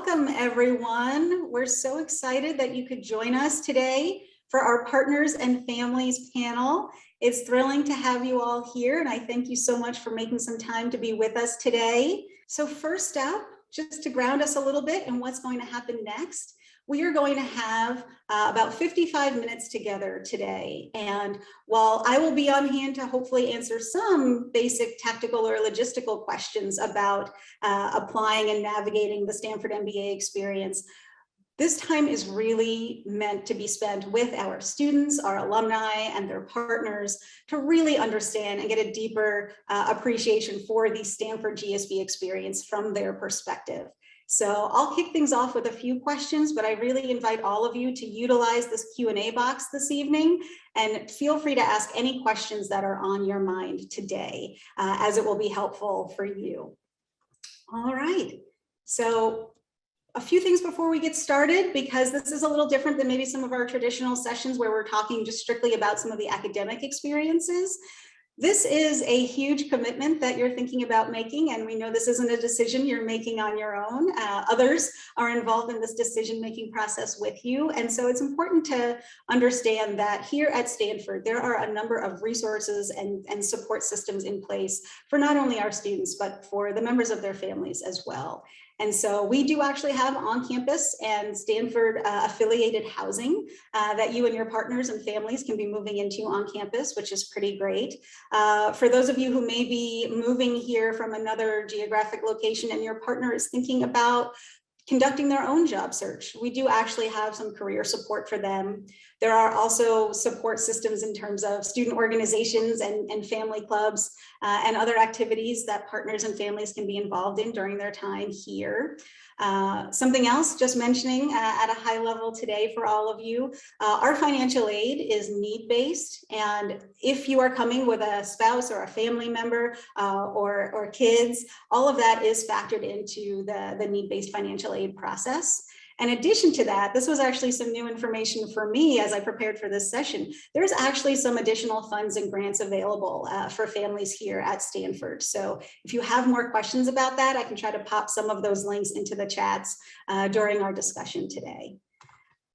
Welcome, everyone. We're so excited that you could join us today for our Partners and Families panel. It's thrilling to have you all here, and I thank you so much for making some time to be with us today. So first up, just to ground us a little bit in what's going to happen next, we are going to have about 55 minutes together today. And while I will be on hand to hopefully answer some basic tactical or logistical questions about applying and navigating the Stanford MBA experience, this time is really meant to be spent with our students, our alumni, and their partners to really understand and get a deeper appreciation for the Stanford GSB experience from their perspective. So I'll kick things off with a few questions, but I really invite all of you to utilize this Q&A box this evening and feel free to ask any questions that are on your mind today, as it will be helpful for you. All right, so a few things before we get started, because this is a little different than maybe some of our traditional sessions where we're talking just strictly about some of the academic experiences. This is a huge commitment that you're thinking about making, and we know this isn't a decision you're making on your own. Others are involved in this decision-making process with you, and so it's important to understand that here at Stanford, there are a number of resources and support systems in place for not only our students, but for the members of their families as well. And so we do actually have on-campus and Stanford affiliated housing that you and your partners and families can be moving into on campus, which is pretty great. For those of you who may be moving here from another geographic location and your partner is thinking about conducting their own job search, we do actually have some career support for them. There are also support systems in terms of student organizations and family clubs and other activities that partners and families can be involved in during their time here. Something else, just mentioning at a high level today for all of you, our financial aid is need-based, and if you are coming with a spouse or a family member or kids, all of that is factored into the need-based financial aid process. In addition to that, this was actually some new information for me as I prepared for this session. There's actually some additional funds and grants available for families here at Stanford. So if you have more questions about that, I can try to pop some of those links into the chats during our discussion today.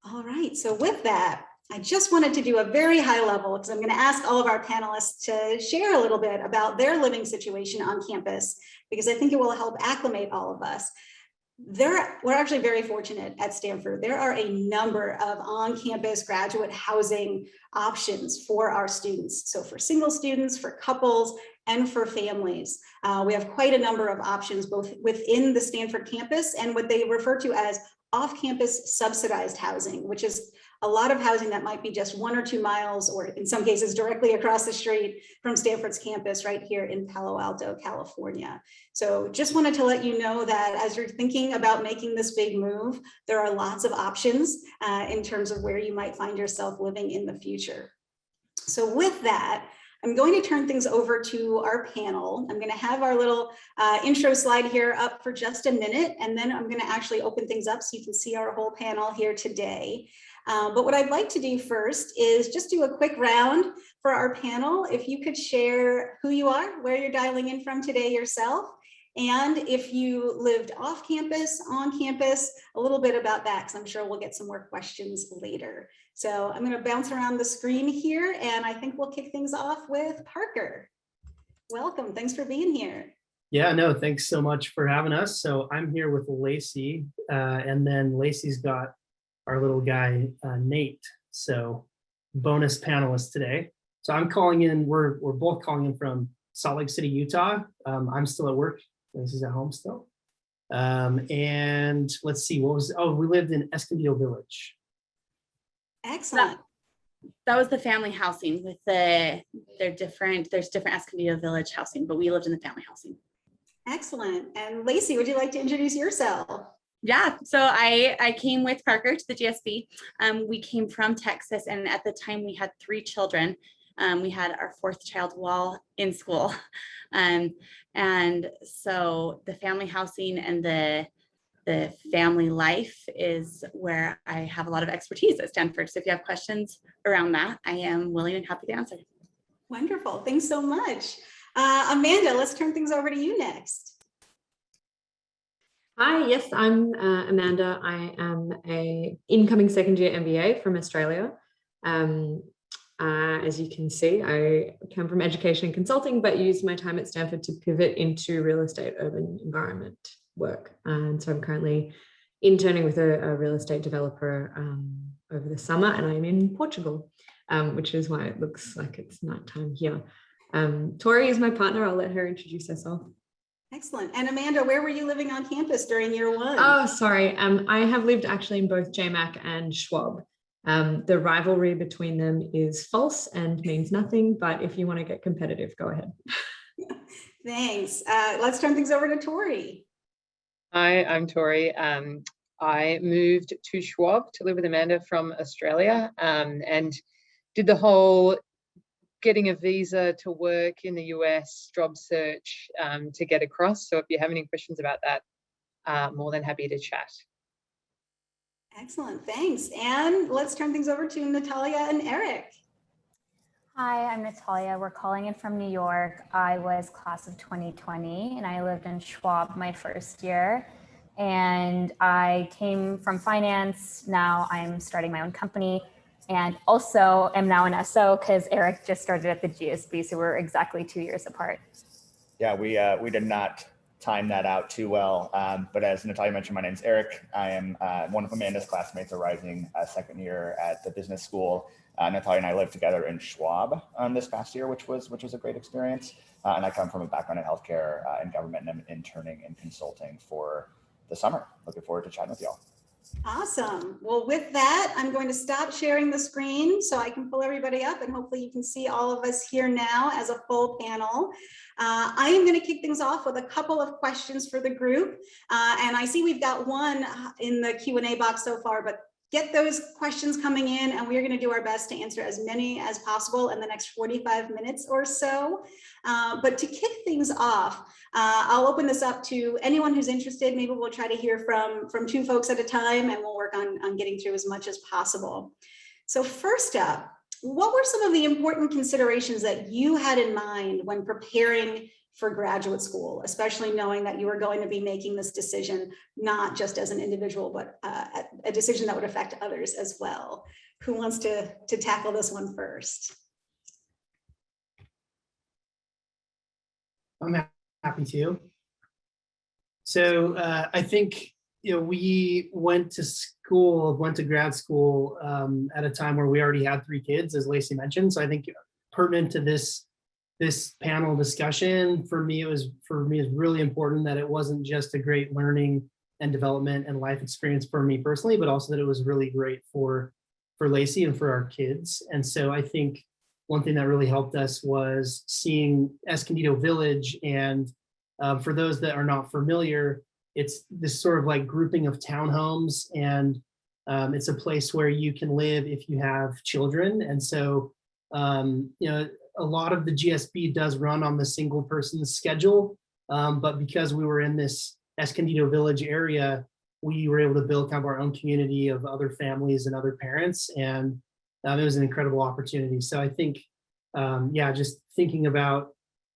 All right, so with that, I just wanted to do a very high level, because I'm going to ask all of our panelists to share a little bit about their living situation on campus, because I think it will help acclimate all of us. We're actually very fortunate at Stanford. There are a number of on-campus graduate housing options for our students. So for single students, for couples, and for families. We have quite a number of options, both within the Stanford campus and what they refer to as off-campus subsidized housing, which is a lot of housing that might be just 1 or 2 miles, or in some cases directly across the street from Stanford's campus right here in Palo Alto, California. So just wanted to let you know that as you're thinking about making this big move, there are lots of options in terms of where you might find yourself living in the future. So with that, I'm going to turn things over to our panel. I'm going to have our little intro slide here up for just a minute, and then I'm going to actually open things up so you can see our whole panel here today. But what I'd like to do first is just do a quick round for our panel. If you could share who you are, where you're dialing in from today yourself, and if you lived off campus, on campus, a little bit about that, because I'm sure we'll get some more questions later. So I'm going to bounce around the screen here, and I think we'll kick things off with Parker. Welcome. Thanks for being here. Yeah, no, thanks so much for having us. So I'm here with Lacey, and then Lacey's got our little guy, Nate. So bonus panelist today. So I'm calling in, we're both calling in from Salt Lake City, Utah. I'm still at work. Lacey's at home still. And let's see, we lived in Escondido Village. Excellent. That was the family housing with there's different Escondido Village housing, but we lived in the family housing. Excellent. And Lacey, would you like to introduce yourself? Yeah, so I came with Parker to the GSB. We came from Texas, and at the time we had 3 children. We had our 4th child while in school. And so the family housing and the family life is where I have a lot of expertise at Stanford. So if you have questions around that, I am willing and happy to answer. Wonderful. Thanks so much. Amanda, let's turn things over to you next. Hi, yes, I'm Amanda. I am a incoming second year MBA from Australia. As you can see, I come from education and consulting, but used my time at Stanford to pivot into real estate urban environment work. And so I'm currently interning with a real estate developer over the summer, and I'm in Portugal, which is why it looks like it's nighttime here. Tori is my partner. I'll let her introduce herself. Excellent. And Amanda, where were you living on campus during year one? Oh, sorry. I have lived actually in both JMAC and Schwab. The rivalry between them is false and means nothing, but if you want to get competitive, go ahead. Thanks. Let's turn things over to Tori. Hi, I'm Tori. I moved to Schwab to live with Amanda from Australia, and did the whole getting a visa to work in the US job search to get across. So if you have any questions about that, more than happy to chat. Excellent, thanks. And let's turn things over to Natalia and Eric. Hi, I'm Natalia. We're calling in from New York. I was class of 2020 and I lived in Schwab my first year. And I came from finance. Now I'm starting my own company and also am now an SO because Eric just started at the GSB. So we're exactly 2 years apart. Yeah, we did not time that out too well. But as Natalia mentioned, my name's Eric. I am one of Amanda's classmates arising second year at the business school. Natalia and I lived together in Schwab this past year, which was a great experience. And I come from a background in healthcare and government, and I'm interning and consulting for the summer. Looking forward to chatting with y'all. Awesome. Well, with that, I'm going to stop sharing the screen so I can pull everybody up, and hopefully you can see all of us here now as a full panel. I am going to kick things off with a couple of questions for the group. And I see we've got one in the Q&A box so far, but get those questions coming in and we're going to do our best to answer as many as possible in the next 45 minutes or so. But to kick things off, I'll open this up to anyone who's interested. Maybe we'll try to hear from two folks at a time, and we'll work on getting through as much as possible. So first up, what were some of the important considerations that you had in mind when preparing for graduate school, especially knowing that you were going to be making this decision, not just as an individual, but a decision that would affect others as well? Who wants to tackle this one first? I'm happy to. So I think, we went to grad school at a time where we already had 3 kids, as Lacey mentioned. So I think pertinent to this panel discussion, for me is really important that it wasn't just a great learning and development and life experience for me personally, but also that it was really great for Lacey and for our kids. And so I think one thing that really helped us was seeing Escondido Village. And for those that are not familiar, it's this sort of like grouping of townhomes, and it's a place where you can live if you have children. And so, a lot of the GSB does run on the single person schedule, but because we were in this Escondido Village area, we were able to build kind of our own community of other families and other parents, and it was an incredible opportunity. So I think, just thinking about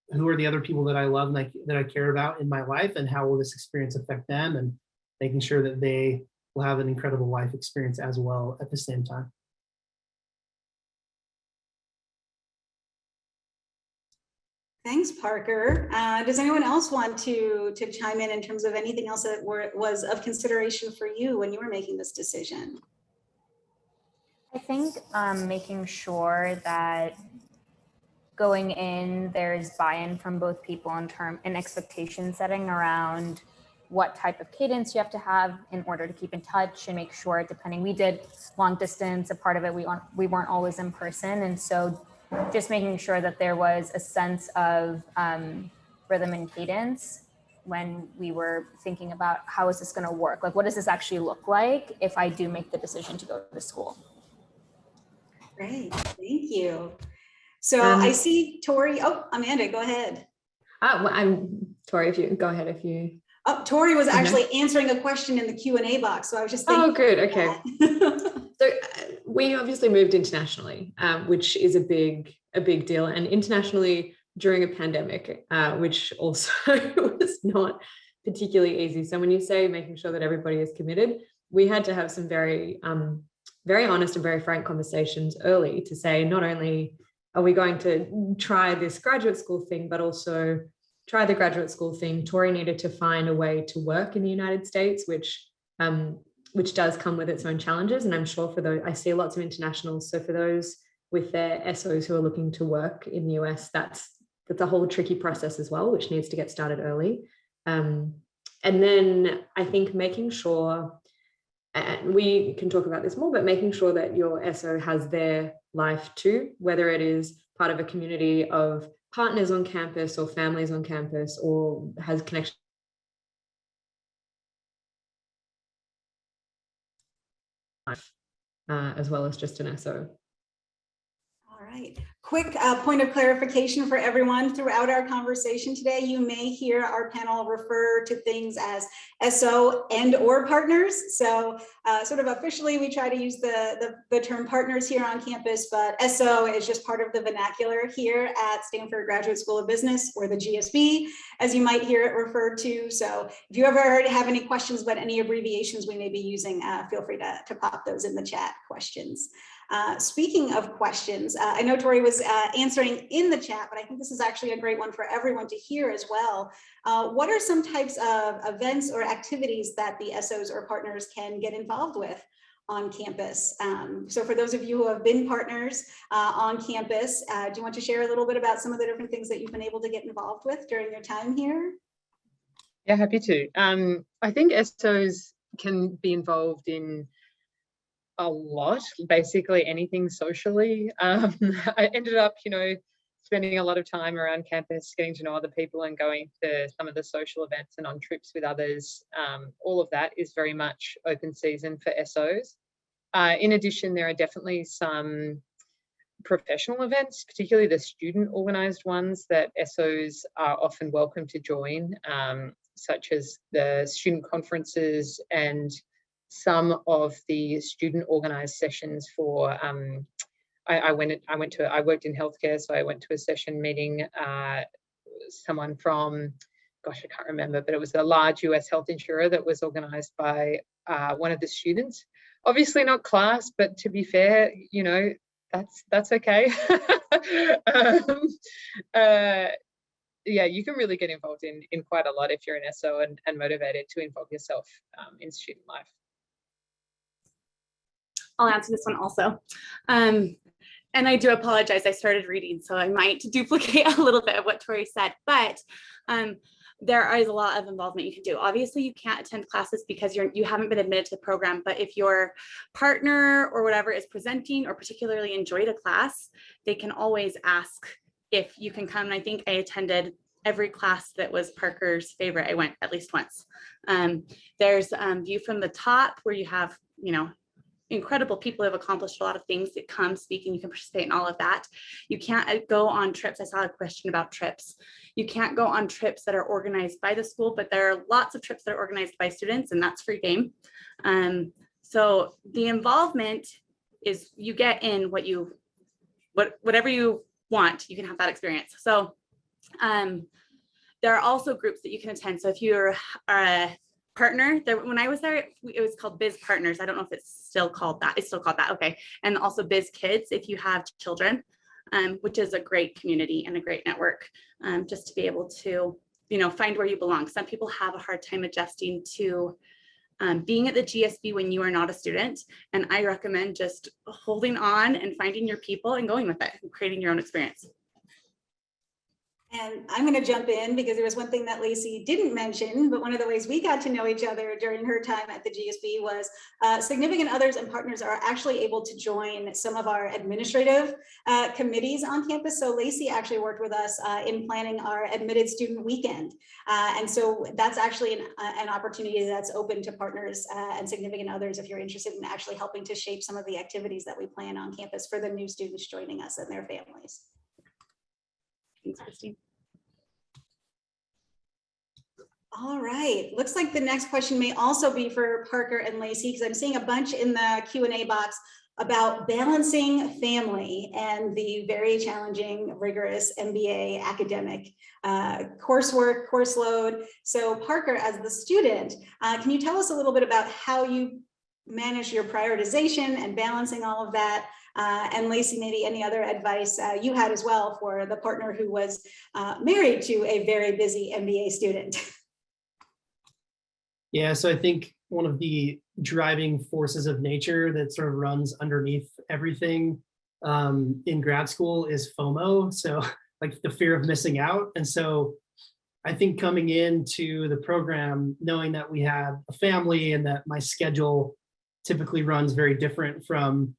who are the other people that I love and that I care about in my life, and how will this experience affect them, and making sure that they will have an incredible life experience as well at the same time. Thanks, Parker. Does anyone else want to chime in terms of anything else that was of consideration for you when you were making this decision? I think making sure that going in, there's buy-in from both people in expectation setting around what type of cadence you have to have in order to keep in touch, and make sure, we did long distance, a part of it, we weren't always in person. And so just making sure that there was a sense of rhythm and cadence when we were thinking about how is this going to work? Like, what does this actually look like if I do make the decision to go to school? Great, thank you. So I see Tori. Oh, Amanda, go ahead. I'm Tori. If you go ahead, if you. Oh, Tori was actually answering a question in the Q&A box, so I was just thinking. Oh, good. Okay. So we obviously moved internationally, which is a big deal, and internationally during a pandemic, which also was not particularly easy. So when you say making sure that everybody is committed, we had to have some very honest and very frank conversations early to say, not only are we going to try this graduate school thing, but also try the graduate school thing. Tori needed to find a way to work in the United States, which does come with its own challenges. And I'm sure for those, I see lots of internationals. So for those with their SOs who are looking to work in the US, that's a whole tricky process as well, which needs to get started early. And then I think making sure, and we can talk about this more, but making sure that your SO has their life too, whether it is part of a community of partners on campus or families on campus, or has connection. As well as just an SO. All right. Quick point of clarification for everyone. Throughout our conversation today, you may hear our panel refer to things as SO and or partners. So sort of officially, we try to use the term partners here on campus, but SO is just part of the vernacular here at Stanford Graduate School of Business, or the GSB, as you might hear it referred to. So if you ever have any questions about any abbreviations we may be using, feel free to pop those in the chat questions. Speaking of questions, I know Tori was answering in the chat, but I think this is actually a great one for everyone to hear as well. What are some types of events or activities that the SOs or partners can get involved with on campus? So for those of you who have been partners on campus, do you want to share a little bit about some of the different things that you've been able to get involved with during your time here? Yeah, happy to. I think SOs can be involved in a lot, basically anything socially. I ended up, spending a lot of time around campus, getting to know other people and going to some of the social events and on trips with others. All of that is very much open season for SOs. In addition, there are definitely some professional events, particularly the student organized ones, that SOs are often welcome to join, such as the student conferences and some of the student organized sessions for I worked in healthcare, so I went to a session meeting someone from, gosh, I can't remember, but it was a large US health insurer that was organized by one of the students. Obviously not class, but to be fair, that's okay. Yeah, you can really get involved in quite a lot if you're an SO and motivated to involve yourself in student life. I'll answer this one also. And I do apologize, I started reading, so I might duplicate a little bit of what Tori said, but there is a lot of involvement you can do. Obviously, you can't attend classes because you haven't been admitted to the program, but if your partner or whatever is presenting or particularly enjoyed a class, they can always ask if you can come. And I think I attended every class that was Parker's favorite. I went at least once. There's View from the Top, where you have, incredible people who have accomplished a lot of things that come speak, and you can participate in all of that. You can't go on trips. I saw a question about trips. You can't go on trips that are organized by the school, but there are lots of trips that are organized by students, and that's free game. So the involvement is you get in whatever you want, you can have that experience. So there are also groups that you can attend. So if you're partner there, when I was there, it was called Biz Partners. I don't know if it's still called that. It's still called that. Okay. And also Biz Kids, if you have children, which is a great community and a great network, just to be able to, find where you belong. Some people have a hard time adjusting to being at the GSB when you are not a student. And I recommend just holding on and finding your people and going with it and creating your own experience. And I'm going to jump in because there was one thing that Lacey didn't mention, but one of the ways we got to know each other during her time at the GSB was significant others and partners are actually able to join some of our administrative committees on campus. So Lacey actually worked with us in planning our admitted student weekend. And so that's actually an opportunity that's open to partners and significant others if you're interested in actually helping to shape some of the activities that we plan on campus for the new students joining us and their families. Thanks, Christine. All right, looks like the next question may also be for Parker and Lacey, because I'm seeing a bunch in the Q&A box about balancing family and the very challenging, rigorous MBA academic coursework, course load. So Parker, as the student, can you tell us a little bit about how you manage your prioritization and balancing all of that? And Lacey, maybe any other advice you had as well for the partner who was married to a very busy MBA student. Yeah, so I think one of the driving forces of nature that sort of runs underneath everything in grad school is FOMO. So like the fear of missing out. And so I think coming into the program, knowing that we had a family and that my schedule typically runs very different from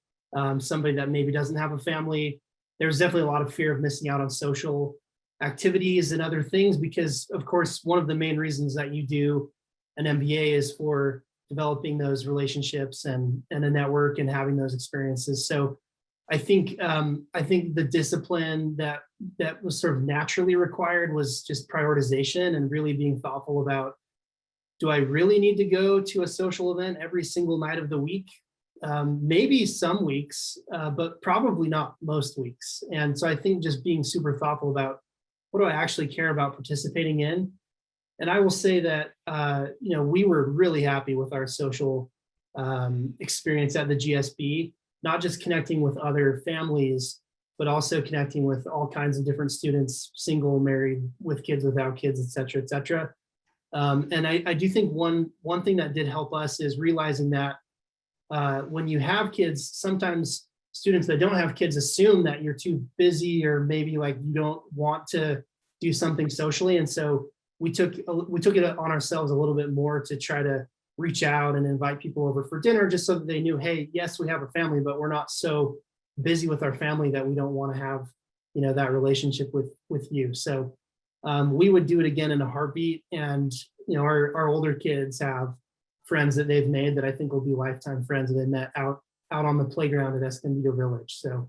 somebody that maybe doesn't have a family, there's definitely a lot of fear of missing out on social activities and other things, because of course, one of the main reasons that you do an MBA is for developing those relationships and a network and having those experiences. So I think the discipline that was sort of naturally required was just prioritization and really being thoughtful about, do I really need to go to a social event every single night of the week? Maybe some weeks, but probably not most weeks. And so I think just being super thoughtful about, what do I actually care about participating in? And I will say that, we were really happy with our social experience at the GSB, not just connecting with other families, but also connecting with all kinds of different students, single, married, with kids, without kids, et cetera, et cetera. And I do think one thing that did help us is realizing that when you have kids, sometimes students that don't have kids assume that you're too busy, or maybe like you don't want to do something socially. And so we took it on ourselves a little bit more to try to reach out and invite people over for dinner, just so that they knew, hey, yes, we have a family, but we're not so busy with our family that we don't want to have, that relationship with you. So we would do it again in a heartbeat. And, our older kids have friends that they've made that I think will be lifetime friends that they met out on the playground at Escondido Village. So,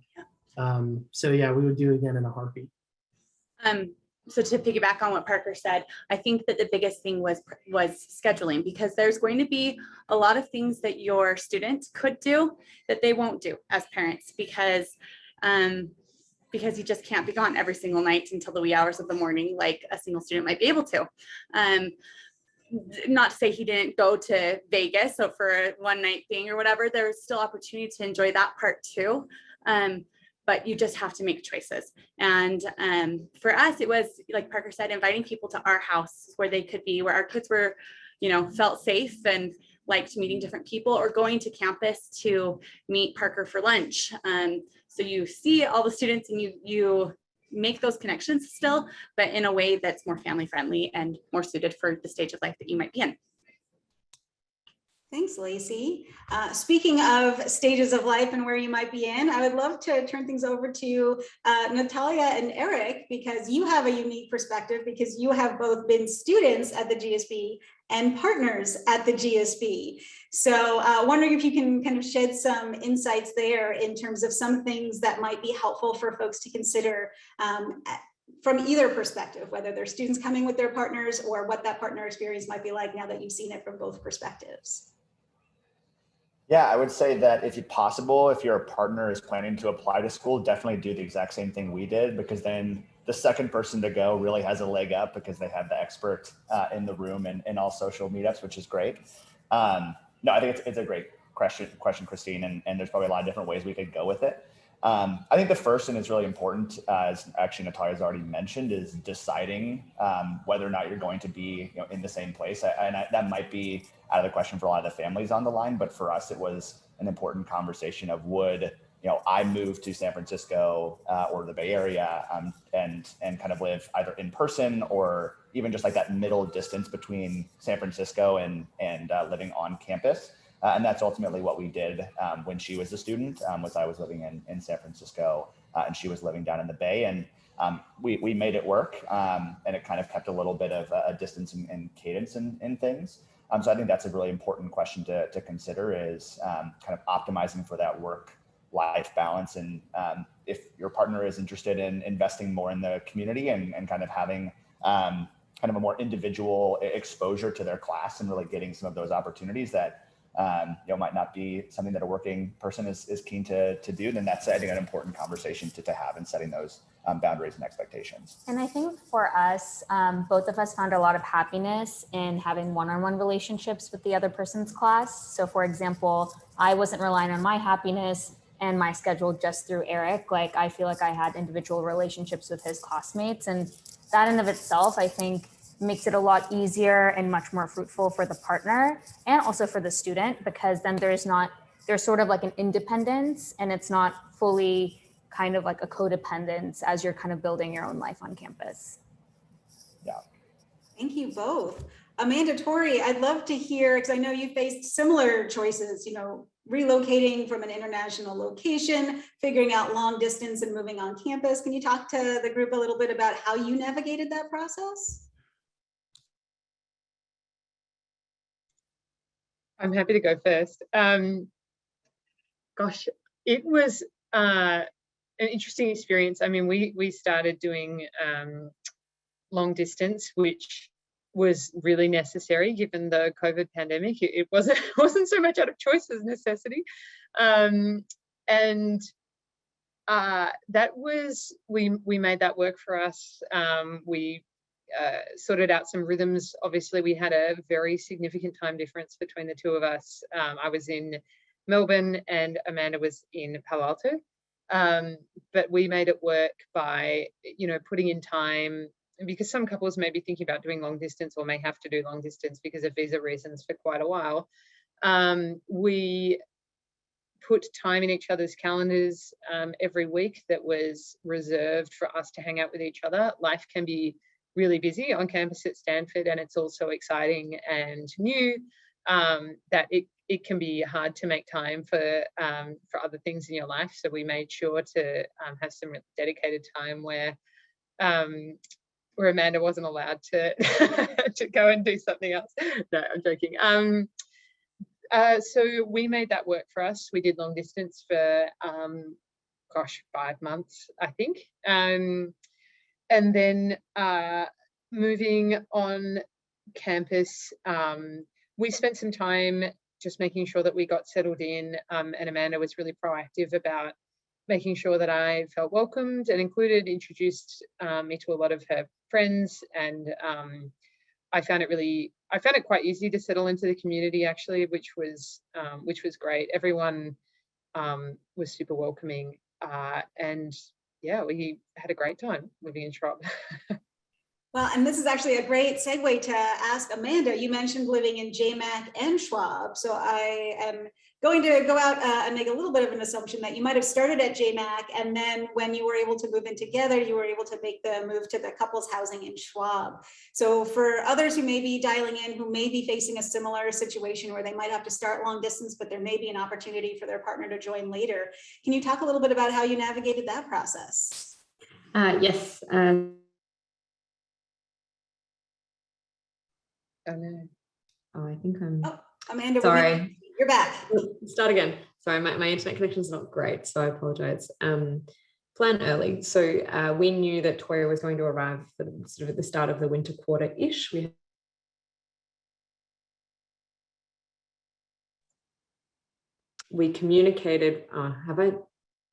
yeah, we would do it again in a heartbeat. So to piggyback on what Parker said, I think that the biggest thing was scheduling, because there's going to be a lot of things that your students could do that they won't do as parents, because you just can't be gone every single night until the wee hours of the morning, like a single student might be able to. Not to say he didn't go to Vegas, so for a one night thing or whatever, there's still opportunity to enjoy that part too. But you just have to make choices. And for us, it was, like Parker said, inviting people to our house where they could be, where our kids were, felt safe and liked meeting different people, or going to campus to meet Parker for lunch. So you see all the students and you make those connections still, but in a way that's more family friendly and more suited for the stage of life that you might be in. Thanks, Lacey. Speaking of stages of life and where you might be in, I would love to turn things over to Natalia and Eric, because you have a unique perspective, because you have both been students at the GSB and partners at the GSB. So wondering if you can kind of shed some insights there in terms of some things that might be helpful for folks to consider from either perspective, whether they're students coming with their partners, or what that partner experience might be like now that you've seen it from both perspectives. Yeah, I would say that if possible, if your partner is planning to apply to school, definitely do the exact same thing we did, because then the second person to go really has a leg up, because they have the expert in the room and all social meetups, which is great. No, I think it's a great question, Christine, and there's probably a lot of different ways we could go with it. I think the first thing that's really important, as actually Natalia's already mentioned, is deciding whether or not you're going to be in the same place. That might be out of the question for a lot of the families on the line, but for us, it was an important conversation of, would I move to San Francisco or the Bay Area and kind of live either in person, or even just like that middle distance between San Francisco and living on campus. And that's ultimately what we did when she was a student, was I was living in San Francisco and she was living down in the Bay. And we made it work, and it kind of kept a little bit of a distance and cadence in things. So I think that's a really important question to consider, is kind of optimizing for that work-life balance. And if your partner is interested in investing more in the community and kind of having kind of a more individual exposure to their class and really getting some of those opportunities, that might not be something that a working person is keen to do, then that's, I think, an important conversation to have in setting those boundaries and expectations. And I think for us, both of us found a lot of happiness in having one-on-one relationships with the other person's class. So for example, I wasn't relying on my happiness and my schedule just through Eric. Like, I feel like I had individual relationships with his classmates, and that in of itself, I think, makes it a lot easier and much more fruitful for the partner and also for the student, because then there's sort of like an independence, and it's not fully kind of like a codependence as you're kind of building your own life on campus. Yeah. Thank you both. Amanda, Tori, I'd love to hear, because I know you faced similar choices, relocating from an international location, figuring out long distance and moving on campus. Can you talk to the group a little bit about how you navigated that process? I'm happy to go first. Gosh, it was an interesting experience. I mean, we started doing long distance, which was really necessary given the COVID pandemic. It wasn't so much out of choice as necessity, and that was we made that work for us. We sorted out some rhythms. Obviously, we had a very significant time difference between the two of us. I was in Melbourne and Amanda was in Palo Alto. But we made it work by, putting in time, because some couples may be thinking about doing long distance or may have to do long distance because of visa reasons for quite a while. We put time in each other's calendars every week that was reserved for us to hang out with each other. Life can be really busy on campus at Stanford, and it's also exciting and new, that it can be hard to make time for other things in your life. So we made sure to have some dedicated time where Amanda wasn't allowed to to go and do something else. No, I'm joking. So we made that work for us. We did long distance for 5 months, I think. And then moving on campus, we spent some time just making sure that we got settled in, and Amanda was really proactive about making sure that I felt welcomed and included, introduced me to a lot of her friends, and I found it quite easy to settle into the community, actually, which was great. Everyone was super welcoming, and yeah, we had a great time living in Schwab. Well, and this is actually a great segue to ask Amanda. You mentioned living in JMAC and Schwab. So I am going to go out and make a little bit of an assumption that you might have started at JMAC, and then when you were able to move in together, you were able to make the move to the couples housing in Schwab. So for others who may be dialing in, who may be facing a similar situation where they might have to start long distance, but there may be an opportunity for their partner to join later, can you talk a little bit about how you navigated that process? Yes. Oh, no. Oh, I think I'm. Oh, Amanda, sorry. You're back. Start again. Sorry, my internet connection is not great, so I apologize. Plan early. So we knew that Tori was going to arrive for sort of at the start of the winter quarter-ish. We communicated. Have I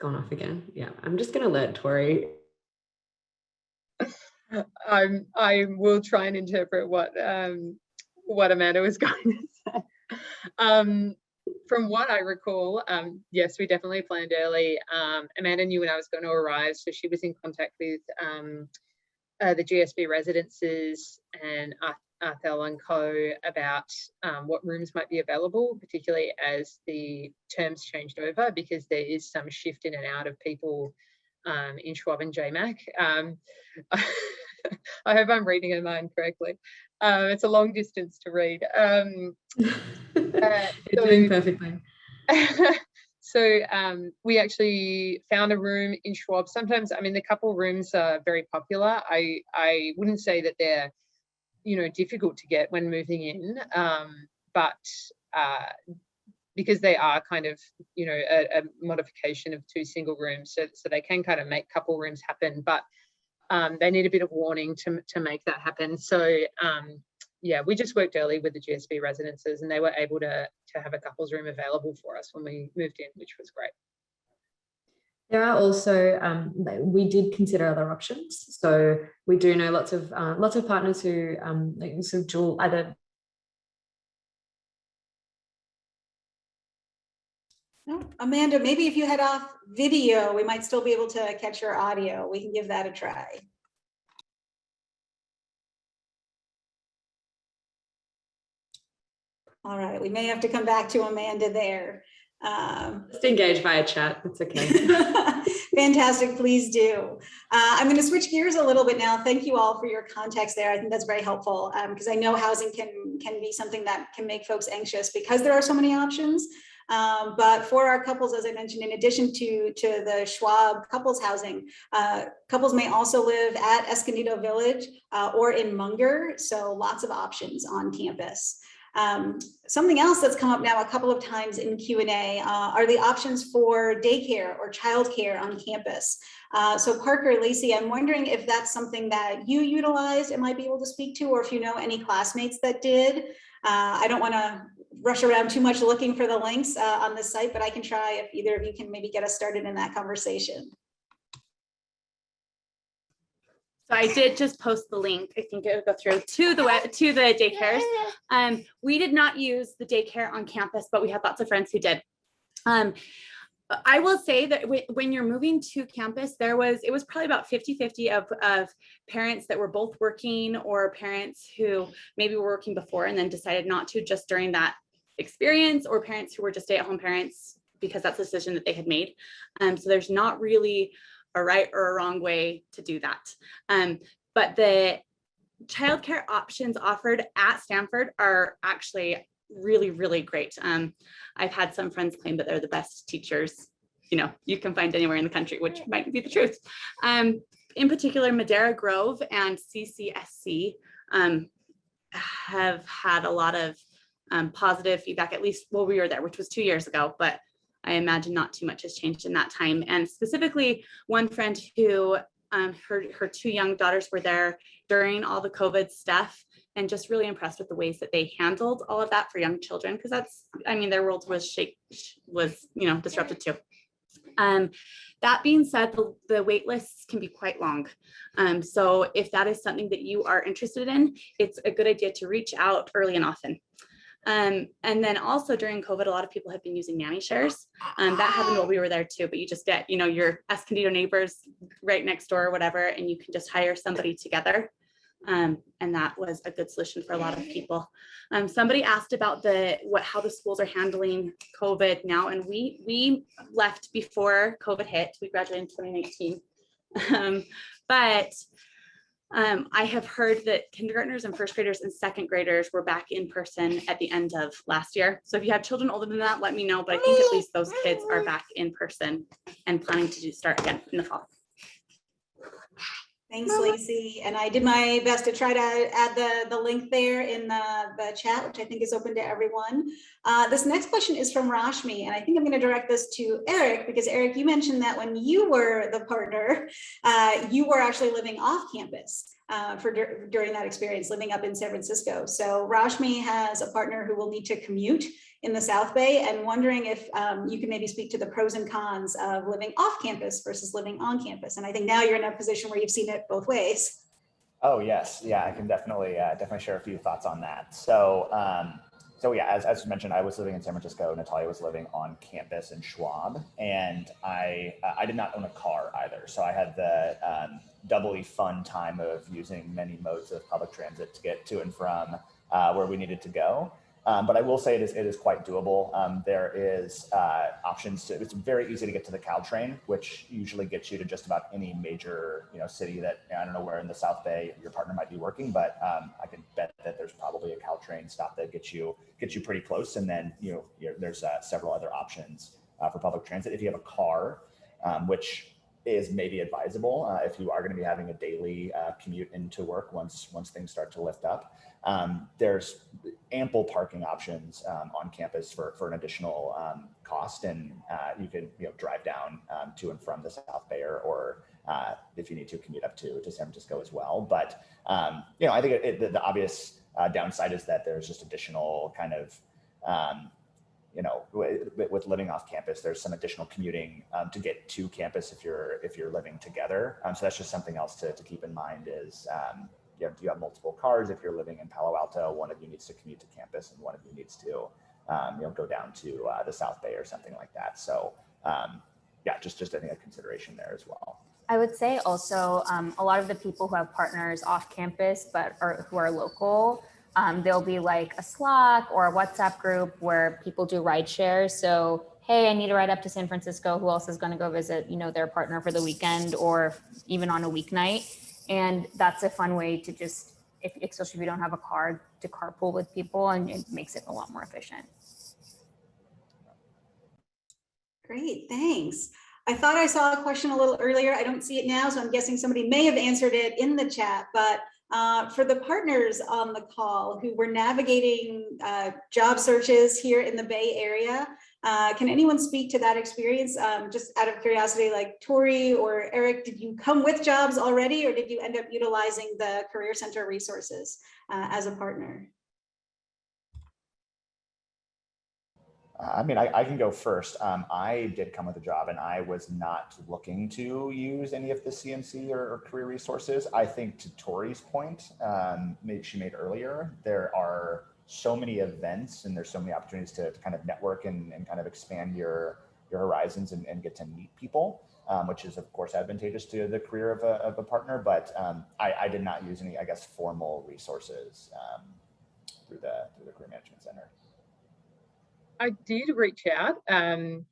gone off again? Yeah, I'm just going to let Tori. I will try and interpret what Amanda was going to say. From what I recall, yes, we definitely planned early. Amanda knew when I was going to arrive, so she was in contact with the GSB residences and Arthel and Co about what rooms might be available, particularly as the terms changed over, because there is some shift in and out of people in Schwab and JMAC. I hope I'm reading her mind correctly. It's a long distance to read. You're doing perfectly. So we actually found a room in Schwab. Sometimes, I mean, the couple rooms are very popular. I wouldn't say that they're, difficult to get when moving in, but because they are kind of, a modification of 2 single rooms, so they can kind of make couple rooms happen, but they need a bit of warning to make that happen. So yeah, we just worked early with the GSB residences, and they were able to have a couples room available for us when we moved in, which was great. There are also, we did consider other options. So we do know lots of partners who like sort of dual either. No, Amanda, maybe if you head off video, we might still be able to catch your audio. We can give that a try. All right, we may have to come back to Amanda there. Just engage via chat. That's okay. Fantastic, please do. I'm going to switch gears a little bit now. Thank you all for your context there. I think that's very helpful because I know housing can be something that can make folks anxious because there are so many options. But for our couples, as I mentioned, in addition to the Schwab couples housing, couples may also live at Escondido Village or in Munger. So lots of options on campus. Something else that's come up now a couple of times in Q&A are the options for daycare or childcare on campus. So Parker, Lacey, I'm wondering if that's something that you utilized and might be able to speak to, or if you know any classmates that did. I don't want to rush around too much looking for the links on the site, but I can try if either of you can maybe get us started in that conversation. So I did just post the link. I think it would go through to the daycares. We did not use the daycare on campus, but we had lots of friends who did. I will say that when you're moving to campus, it was probably about 50-50 of parents that were both working or parents who maybe were working before and then decided not to just during that experience, or parents who were just stay-at-home parents because that's the decision that they had made. So there's not really a right or a wrong way to do that. But the childcare options offered at Stanford are actually really, really great. I've had some friends claim that they're the best teachers, you can find anywhere in the country, which might be the truth. In particular, Madera Grove and CCSC have had a lot of positive feedback, at least while we were there, which was 2 years ago, but I imagine not too much has changed in that time. And specifically, one friend who her two young daughters were there during all the COVID stuff, and just really impressed with the ways that they handled all of that for young children, because their world was disrupted too. That being said, the wait lists can be quite long. So if that is something that you are interested in, it's a good idea to reach out early and often. And then also during COVID, a lot of people have been using nanny shares. That happened while we were there too, but you just get, your Escondido neighbors right next door or whatever, and you can just hire somebody together. And that was a good solution for a lot of people. Somebody asked about how the schools are handling COVID now, and we left before COVID hit. We graduated in 2019. But I have heard that kindergartners and first graders and second graders were back in person at the end of last year. So if you have children older than that, let me know. But I think at least those kids are back in person and planning to start again in the fall. Thanks, Lacey. And I did my best to try to add the link there in the chat, which I think is open to everyone. This next question is from Rashmi, and I think I'm going to direct this to Eric, because Eric, you mentioned that when you were the partner, you were actually living off campus during that experience, living up in San Francisco. So Rashmi has a partner who will need to commute in the South Bay, and wondering if you can maybe speak to the pros and cons of living off campus versus living on campus. And I think now you're in a position where you've seen it both ways. Oh yes, yeah, I can definitely share a few thoughts on that. So yeah, as you mentioned, I was living in San Francisco. Natalia was living on campus in Schwab, and I did not own a car either. So I had the doubly fun time of using many modes of public transit to get to and from where we needed to go. But I will say it is quite doable. There is options to, it's very easy to get to the Caltrain, which usually gets you to just about any major city that, I don't know where in the South Bay your partner might be working, but I can bet that there's probably a Caltrain stop that gets you pretty close. And then there's several other options for public transit. If you have a car, which is maybe advisable if you are going to be having a daily commute into work once things start to lift up. There's ample parking options on campus for an additional cost, and you can drive down to and from the South Bay, or if you need to commute up to San Francisco as well. But I think the obvious Downside is that there's just additional kind of, with living off campus, there's some additional commuting to get to campus if you're living together. So that's just something else to keep in mind is, you have multiple cars. If you're living in Palo Alto, one of you needs to commute to campus and one of you needs to, go down to the South Bay or something like that. So yeah, just I think a consideration there as well. I would say also a lot of the people who have partners off campus who are local, there'll be like a Slack or a WhatsApp group where people do ride share. So, hey, I need to ride up to San Francisco. Who else is going to go visit, their partner for the weekend or even on a weeknight? And that's a fun way to just, especially if you don't have a car, to carpool with people, and it makes it a lot more efficient. Great, thanks. I thought I saw a question a little earlier. I don't see it now, so I'm guessing somebody may have answered it in the chat, but for the partners on the call who were navigating job searches here in the Bay Area, can anyone speak to that experience? Just out of curiosity, like Tori or Eric, did you come with jobs already, or did you end up utilizing the Career Center resources as a partner? I can go first. I did come with a job and I was not looking to use any of the CMC or career resources. I think to Tori's point, she made earlier, there are so many events and there's so many opportunities to kind of network and kind of expand your horizons and get to meet people, which is of course advantageous to the career of a partner. But I did not use any, I guess, formal resources through the Career Management Center. I did reach out. I'm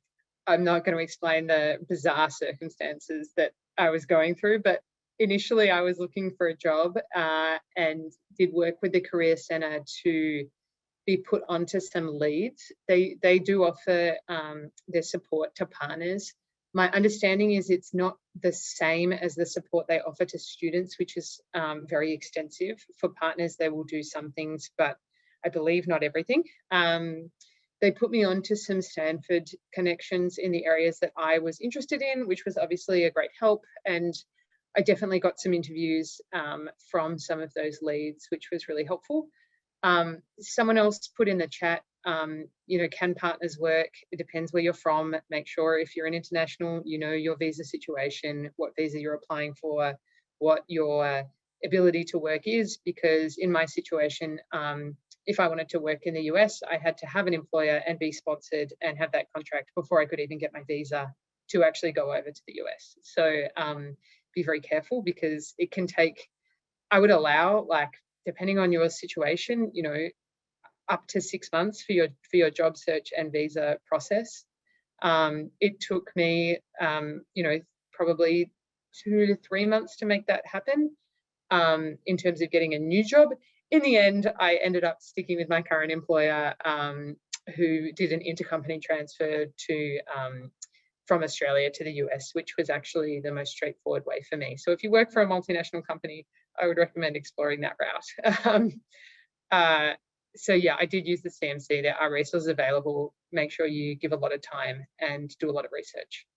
not going to explain the bizarre circumstances that I was going through, but initially I was looking for a job and did work with the Career Center to be put onto some leads. They do offer their support to partners. My understanding is it's not the same as the support they offer to students, which is very extensive. For partners, they will do some things, but I believe not everything. They put me on to some Stanford connections in the areas that I was interested in, which was obviously a great help. And I definitely got some interviews from some of those leads, which was really helpful. Someone else put in the chat, can partners work? It depends where you're from. Make sure if you're an international, your visa situation, what visa you're applying for, what your ability to work is, because in my situation, if I wanted to work in the US, I had to have an employer and be sponsored and have that contract before I could even get my visa to actually go over to the US. So be very careful, because it can take, I would allow, like, depending on your situation, up to 6 months for your job search and visa process. It took me, probably 2 to 3 months to make that happen in terms of getting a new job. In the end, I ended up sticking with my current employer, who did an intercompany transfer from Australia to the US, which was actually the most straightforward way for me. So if you work for a multinational company, I would recommend exploring that route. So yeah, I did use the CMC. There are resources available. Make sure you give a lot of time and do a lot of research.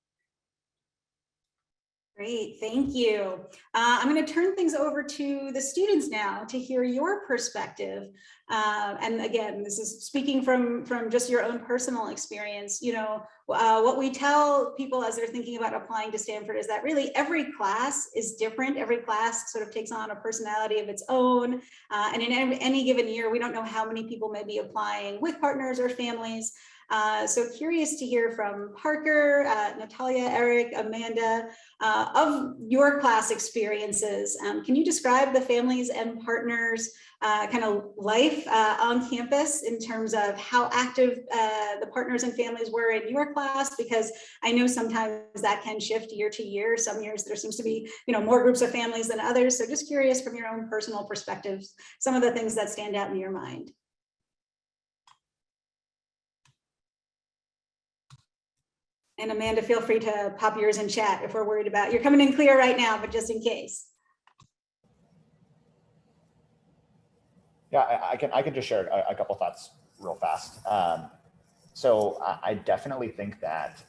Great, thank you. I'm going to turn things over to the students now to hear your perspective. And again, this is speaking from just your own personal experience. What we tell people as they're thinking about applying to Stanford is that really every class is different. Every class sort of takes on a personality of its own. And in any given year, we don't know how many people may be applying with partners or families. So curious to hear from Parker, Natalia, Eric, Amanda, of your class experiences. Can you describe the families and partners kind of life on campus in terms of how active the partners and families were in your class? Because I know sometimes that can shift year to year. Some years there seems to be more groups of families than others. So just curious from your own personal perspectives, some of the things that stand out in your mind. And Amanda, feel free to pop yours in chat if we're worried about, you're coming in clear right now, but just in case. Yeah, I can just share a couple thoughts real fast. So I definitely think that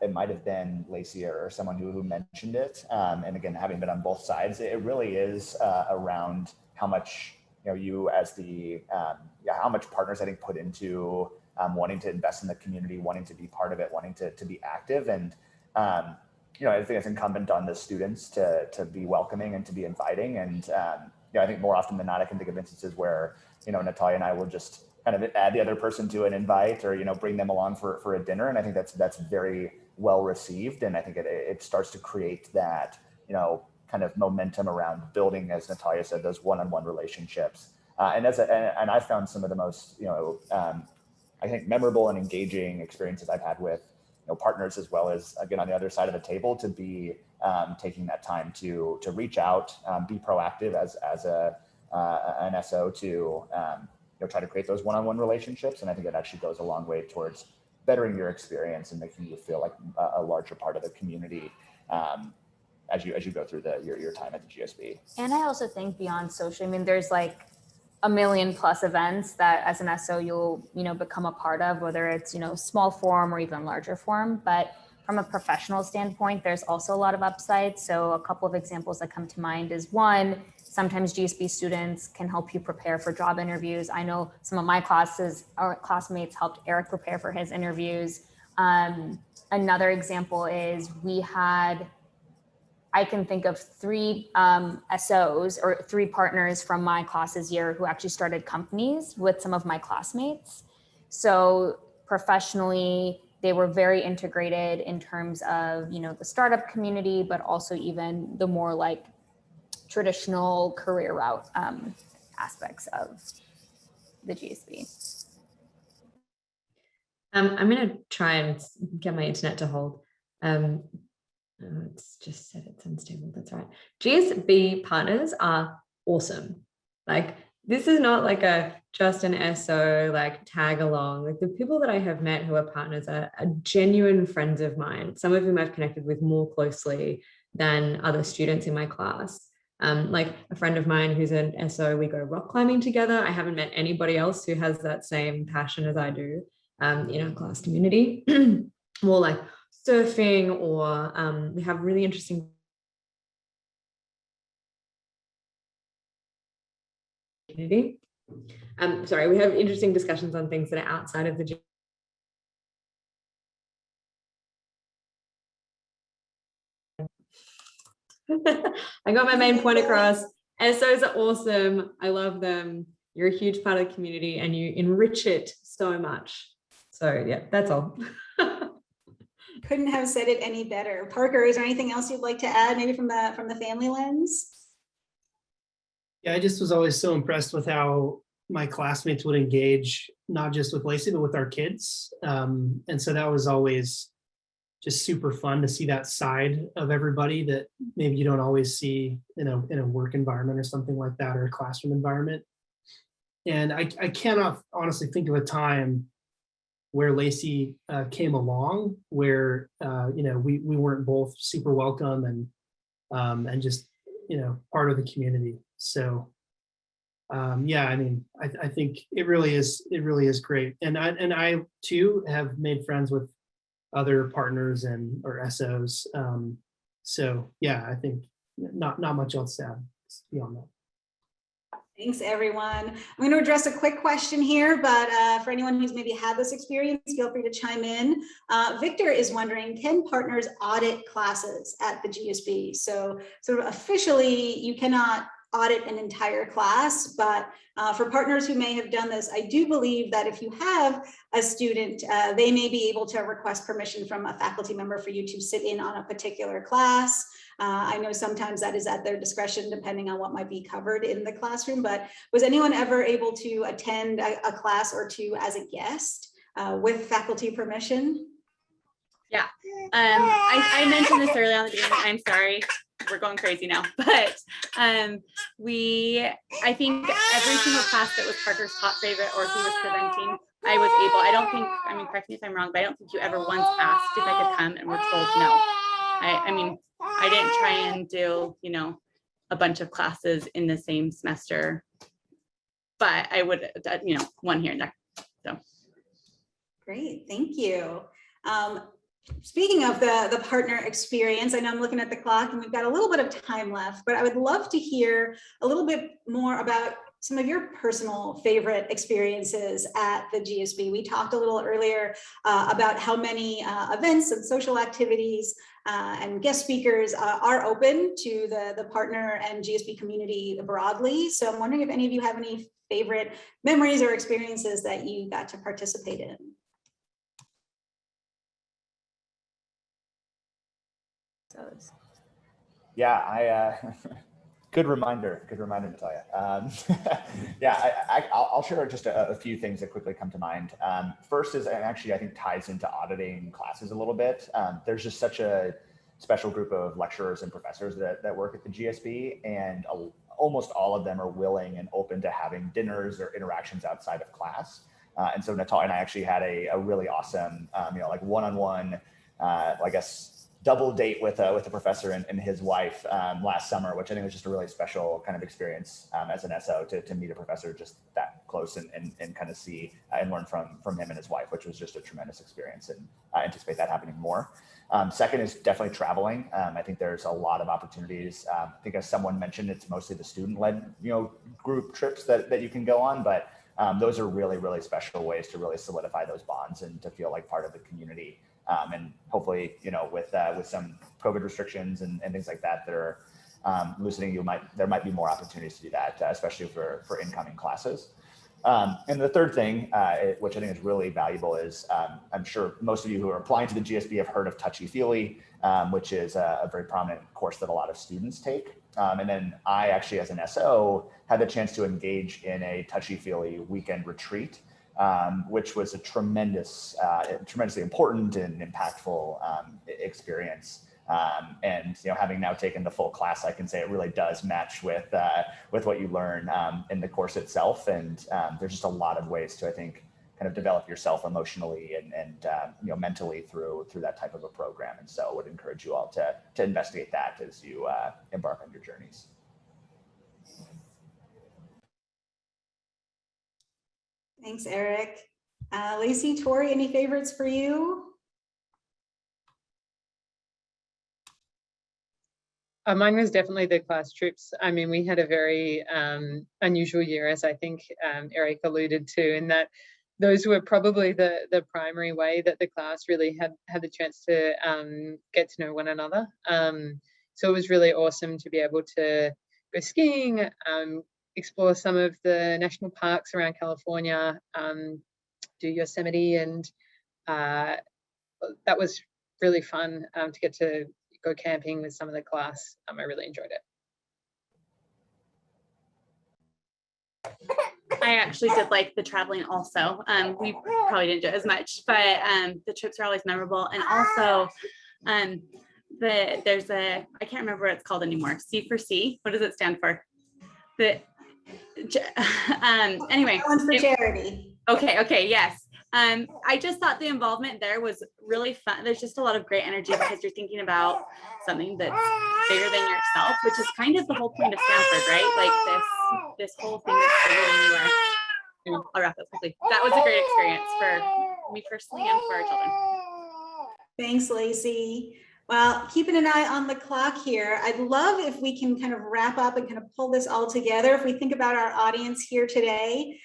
it might have been Lacey or someone who mentioned it. And again, having been on both sides, it really is around how much you as the, how much partners I think put into wanting to invest in the community, wanting to be part of it, wanting to be active. And, I think it's incumbent on the students to be welcoming and to be inviting. And, I think more often than not, I can think of instances where, Natalia and I will just kind of add the other person to an invite or, bring them along for a dinner. And I think that's very well received. And I think it starts to create that, kind of momentum around building, as Natalia said, those one-on-one relationships. And I found some of the most, I think memorable and engaging experiences I've had with, partners, as well as, again, on the other side of the table, to be taking that time to reach out, be proactive as an SO to try to create those one-on-one relationships. And I think it actually goes a long way towards bettering your experience and making you feel like a larger part of the community as you go through your time at the GSB. And I also think beyond social, I mean, there's like a million plus events that as an SO you'll become a part of, whether it's small form or even larger form. But from a professional standpoint, there's also a lot of upsides. So a couple of examples that come to mind is, one, sometimes GSB students can help you prepare for job interviews. I know some of my classmates helped Eric prepare for his interviews. Another example is I can think of 3 SOs or 3 partners from my class this year who actually started companies with some of my classmates. So professionally, they were very integrated in terms of, the startup community, but also even the more like traditional career route aspects of the GSB. I'm going to try and get my internet to hold. It's just said it's unstable. That's right. GSB partners are awesome. Like, this is not like just an SO like tag along. Like, the people that I have met who are partners are genuine friends of mine. Some of whom I've connected with more closely than other students in my class. Like a friend of mine who's an SO, we go rock climbing together. I haven't met anybody else who has that same passion as I do in our class community. More like surfing, or we have really interesting community. Sorry, we have interesting discussions on things that are outside of the I got my main point across. SOs are awesome. I love them. You're a huge part of the community and you enrich it so much. So yeah, that's all. Couldn't have said it any better. Parker, is there anything else you'd like to add, maybe from the family lens? Yeah, I just was always so impressed with how my classmates would engage, not just with Lacey, but with our kids. And so that was always just super fun to see that side of everybody that maybe you don't always see in a work environment or something like that, or a classroom environment. And I cannot honestly think of a time where Lacey came along where we weren't both super welcome and just part of the community. So yeah, I mean, I think it really is great. And I too have made friends with other partners or SOs. So yeah, I think not much else to add beyond that. Thanks, everyone. I'm going to address a quick question here, but for anyone who's maybe had this experience, feel free to chime in. Victor is wondering, can partners audit classes at the GSB? So sort of officially, you cannot audit an entire class, but for partners who may have done this, I do believe that if you have a student, they may be able to request permission from a faculty member for you to sit in on a particular class. I know sometimes that is at their discretion depending on what might be covered in the classroom, but was anyone ever able to attend a class or two as a guest with faculty permission? Yeah, I mentioned this earlier on the beginning. I'm sorry, we're going crazy now, but I think every single class that was Parker's top favorite or he was presenting, I was able, I don't think, I mean, correct me if I'm wrong, but I don't think you ever once asked if I could come and were told no. I mean, I didn't try and do, a bunch of classes in the same semester, but I would, one here and there, so. Great, thank you. Speaking of the partner experience, I know I'm looking at the clock and we've got a little bit of time left, but I would love to hear a little bit more about some of your personal favorite experiences at the GSB. We talked a little earlier about how many events and social activities and guest speakers are open to the partner and GSB community broadly. So I'm wondering if any of you have any favorite memories or experiences that you got to participate in. Yeah, good reminder, Natalia. Yeah, I'll share just a few things that quickly come to mind. First is, and actually I think ties into auditing classes a little bit. There's just such a special group of lecturers and professors that work at the GSB, and almost all of them are willing and open to having dinners or interactions outside of class. And so Natalia and I actually had a really awesome, like one-on-one, I guess, double date with a professor and his wife last summer, which I think was just a really special kind of experience as an SO to meet a professor just that close and kind of see and learn from him and his wife, which was just a tremendous experience, and I anticipate that happening more. Second is definitely traveling. I think there's a lot of opportunities. I think as someone mentioned, it's mostly the student-led group trips that you can go on, but those are really, really special ways to really solidify those bonds and to feel like part of the community. And hopefully, with some COVID restrictions and things like that are loosening, there might be more opportunities to do that, especially for incoming classes. And the third thing, which I think is really valuable, is I'm sure most of you who are applying to the GSB have heard of Touchy-Feely, which is a very prominent course that a lot of students take. And then I actually, as an SO, had the chance to engage in a Touchy-Feely weekend retreat, which was a tremendously important and impactful experience. And having now taken the full class, I can say it really does match with what you learn in the course itself. And there's just a lot of ways to, I think, kind of develop yourself emotionally and mentally through that type of a program. And so I would encourage you all to investigate that as you embark on your journeys. Thanks, Eric. Lacey, Tori, any favorites for you? Mine was definitely the class trips. I mean, we had a very unusual year, as I think Eric alluded to, in that those were probably the primary way that the class really had the chance to get to know one another. So it was really awesome to be able to go skiing, explore some of the national parks around California, do Yosemite, and that was really fun to get to go camping with some of the class. I really enjoyed it. I actually did like the traveling also. We probably didn't do it as much, but the trips are always memorable. And also there's I can't remember what it's called anymore. C for C. What does it stand for? Anyway. That one's for charity. Okay, yes. I just thought the involvement there was really fun. There's just a lot of great energy because you're thinking about something that's bigger than yourself, which is kind of the whole point of Stanford, right? Like this whole thing that's bigger than you are. I'll wrap up quickly. That was a great experience for me personally and for our children. Thanks, Lacey. Well, keeping an eye on the clock here, I'd love if we can kind of wrap up and kind of pull this all together. If we think about our audience here today,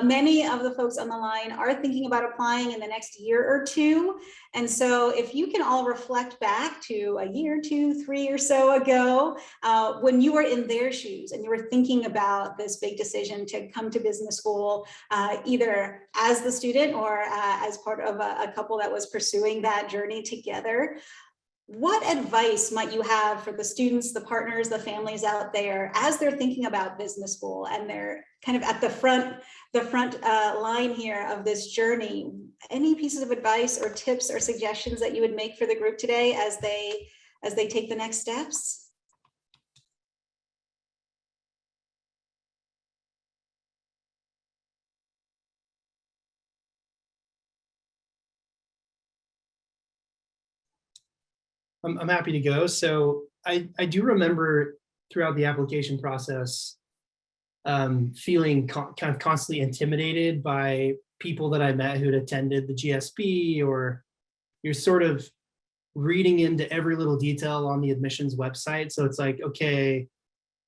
many of the folks on the line are thinking about applying in the next year or two. And so if you can all reflect back to a year, 2, 3 or so ago, when you were in their shoes and you were thinking about this big decision to come to business school, either as the student or as part of a couple that was pursuing that journey together, what advice might you have for the students, the partners, the families out there as they're thinking about business school and they're kind of at the front line here of this journey? Any pieces of advice or tips or suggestions that you would make for the group today as they take the next steps? I'm happy to go. So I do remember throughout the application process feeling kind of constantly intimidated by people that I met who'd attended the GSB, or you're sort of reading into every little detail on the admissions website. So it's like, okay,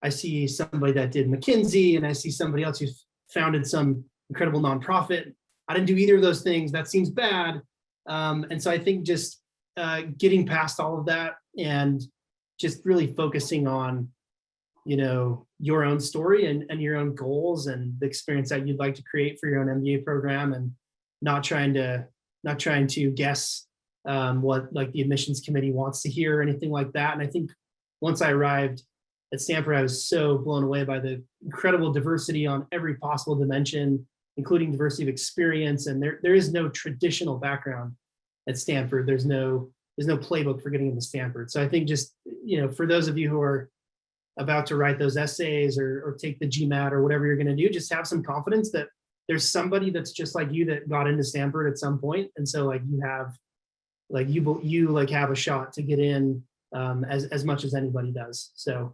I see somebody that did McKinsey, and I see somebody else who's founded some incredible nonprofit. I didn't do either of those things. That seems bad. And so I think just getting past all of that and just really focusing on, you know, your own story and your own goals and the experience that you'd like to create for your own MBA program, and not trying to guess what like the admissions committee wants to hear or anything like that. And I think once I arrived at Stanford, I was so blown away by the incredible diversity on every possible dimension, including diversity of experience. And there is no traditional background at Stanford. There's no playbook for getting into Stanford. So I think just, you know, for those of you who are about to write those essays or take the GMAT or whatever you're going to do, just have some confidence that there's somebody that's just like you that got into Stanford at some point. And so like you have, like you like have a shot to get in as much as anybody does. So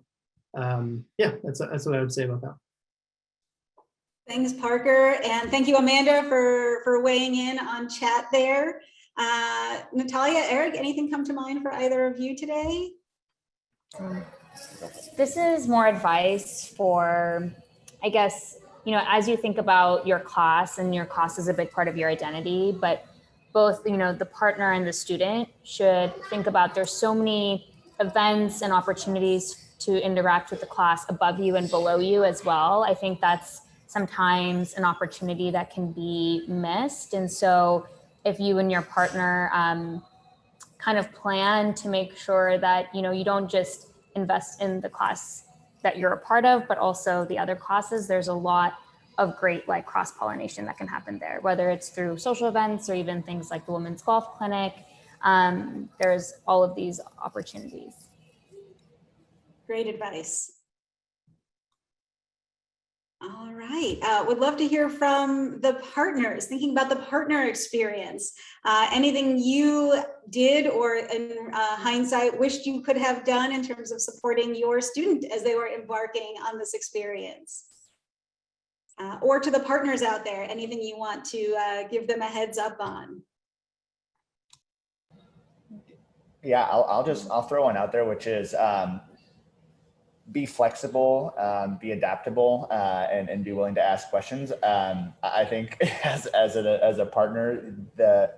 yeah, that's what I would say about that. Thanks, Parker. And thank you, Amanda, for weighing in on chat there. Natalia, Eric, anything come to mind for either of you today? This is more advice for, I guess, you know, as you think about your class, and your class is a big part of your identity, but both, you know, the partner and the student should think about, there's so many events and opportunities to interact with the class above you and below you as well. I think that's sometimes an opportunity that can be missed. And so if you and your partner kind of plan to make sure that, you know, you don't just invest in the class that you're a part of, but also the other classes, there's a lot of great like cross-pollination that can happen there, whether it's through social events or even things like the Women's Golf Clinic. There's all of these opportunities. Great advice. All right, would love to hear from the partners, thinking about the partner experience. Anything you did or in hindsight wished you could have done in terms of supporting your student as they were embarking on this experience? Or to the partners out there, anything you want to give them a heads up on? Yeah, I'll throw one out there, which is be flexible, be adaptable, and be willing to ask questions. I think as a partner,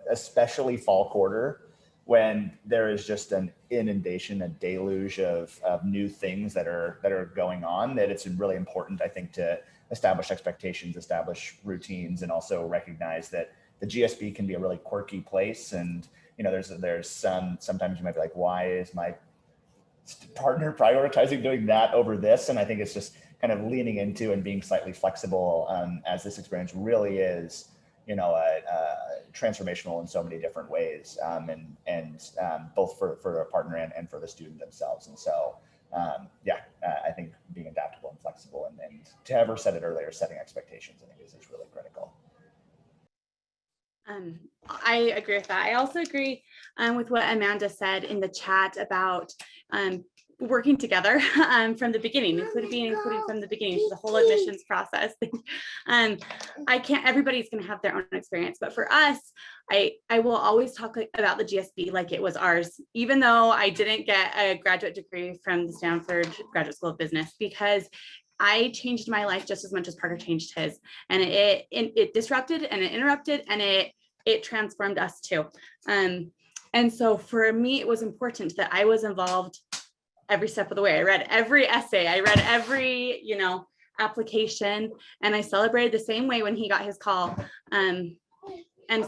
especially fall quarter, when there is just an inundation, a deluge of new things that are going on, that it's really important, I think, to establish expectations, establish routines, and also recognize that the GSB can be a really quirky place. And you know, there's sometimes you might be like, why is my partner prioritizing doing that over this? And I think it's just kind of leaning into and being slightly flexible, as this experience really is, you know, transformational in so many different ways, and both for a partner and for the student themselves. And so yeah, I think being adaptable and flexible, and to ever said it earlier, setting expectations, I think is really critical. I agree with that. I also agree with what Amanda said in the chat about working together from the beginning, being included from the beginning to the whole admissions process. Everybody's going to have their own experience, but for us, I will always talk about the GSB like it was ours, even though I didn't get a graduate degree from the Stanford Graduate School of Business, because I changed my life just as much as Parker changed his, and it disrupted and it interrupted and it transformed us too. And so for me, it was important that I was involved every step of the way. I read every essay, I read every, you know, application, and I celebrated the same way when he got his call. And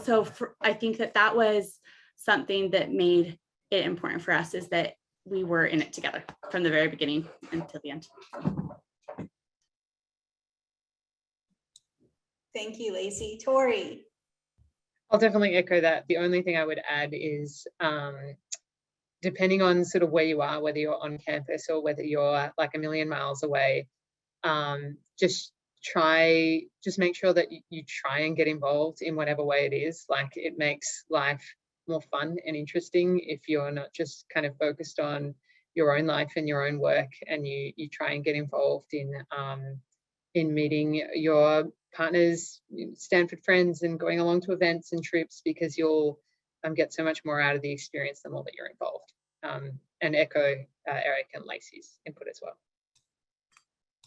so I think that was something that made it important for us, is that we were in it together from the very beginning until the end. Thank you, Lacey. Tori. I'll definitely echo that. The only thing I would add is, depending on sort of where you are, whether you're on campus or whether you're like a million miles away, just make sure that you try and get involved in whatever way it is. Like, it makes life more fun and interesting if you're not just kind of focused on your own life and your own work, and you try and get involved in meeting your partners, Stanford friends, and going along to events and trips, because you'll get so much more out of the experience the more that you're involved. And echo Eric and Lacey's input as well.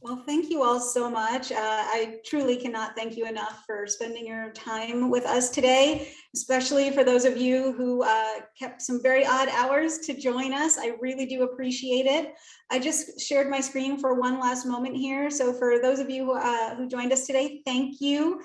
Well, thank you all so much. I truly cannot thank you enough for spending your time with us today, especially for those of you who kept some very odd hours to join us. I really do appreciate it. I just shared my screen for one last moment here. So for those of you who joined us today, thank you.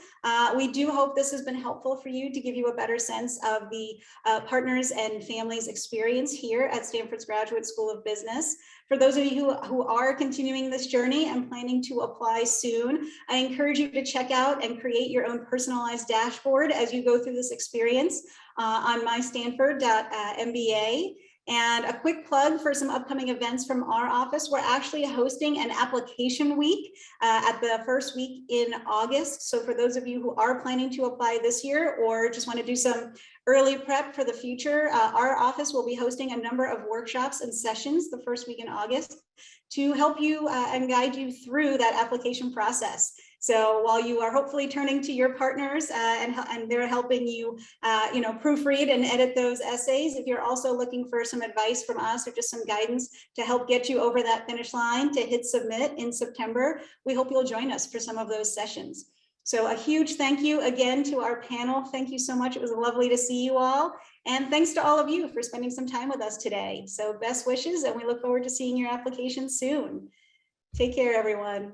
We do hope this has been helpful for you to give you a better sense of the partners and families experience here at Stanford's Graduate School of Business. For those of you who are continuing this journey and planning to apply soon, I encourage you to check out and create your own personalized dashboard as you go through this experience on mystanford.mba. And a quick plug for some upcoming events from our office. We're actually hosting an application week at the first week in August. So for those of you who are planning to apply this year or just want to do some early prep for the future, our office will be hosting a number of workshops and sessions the first week in August to help you and guide you through that application process. So while you are hopefully turning to your partners and they're helping you, proofread and edit those essays, if you're also looking for some advice from us or just some guidance to help get you over that finish line to hit submit in September, we hope you'll join us for some of those sessions. So a huge thank you again to our panel. Thank you so much. It was lovely to see you all. And thanks to all of you for spending some time with us today. So best wishes, and we look forward to seeing your application soon. Take care, everyone.